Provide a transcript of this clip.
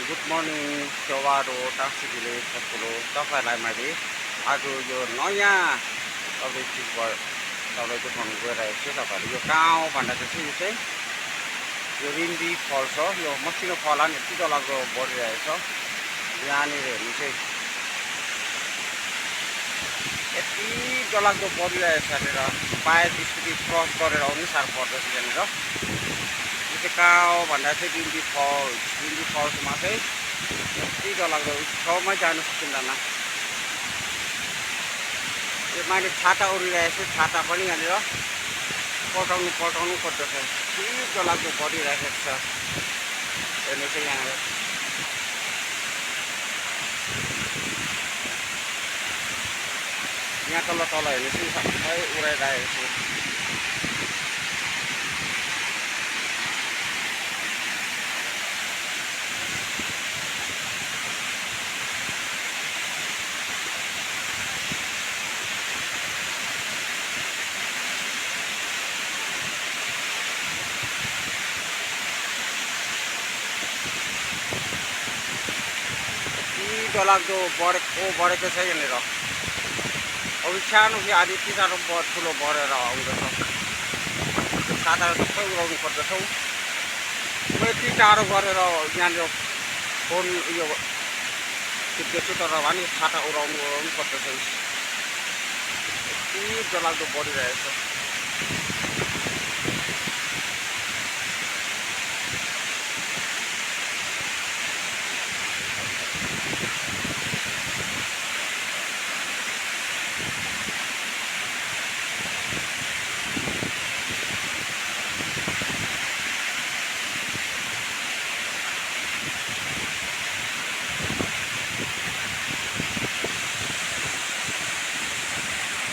Good morning सेवारो taxi village सबको तपाईँहरूलाई मैले आज यो नयाँ तपाईँ चिज तपाईँ देखाउनु गइरहेको छु। तपाईँहरू यो गाउँ भन्दाखेरि चाहिँ यो चाहिँ यो रिम्बी फल छ। यो मसिनो फल अनि यति डरलाग्दो बढिरहेको छ। यहाँनिर हेर्नु चाहिँ यति डरलाग्दो बढिरहेको छ। यहाँनिर बाहिर स्कुटी क्रस गरेर आउनु साह्रो पर्दछ। यहाँनिर यो चाहिँ गाउँ भन्दा चाहिँ रिम्बी फल्समा चाहिँ यति डरलाग्दो ठाउँमै जानु सकिँदैन। यो मैले छाता उडिरहेको छु, छाता पनि यहाँनिर पल्टाउनु पर्दछ। यति डरलाग्दो बढिरहेको छ। हेर्नु चाहिँ यहाँनिर यहाँ तल हेर्नु चाहिँ सबै उडाइरहेको छु। डरलाग्दो बढेको छ यहाँनिर। अब सानो कि आधी यति साह्रो ठुलो बढेर आउँदैछ। छाताहरू सबै उडाउनु पर्दछौँ। यति टाढो गरेर यहाँनिर फोन यो खिच्दैछु तर पनि छाता उडाउनु पर्दछ। यति डरलाग्दो बढिरहेको छ।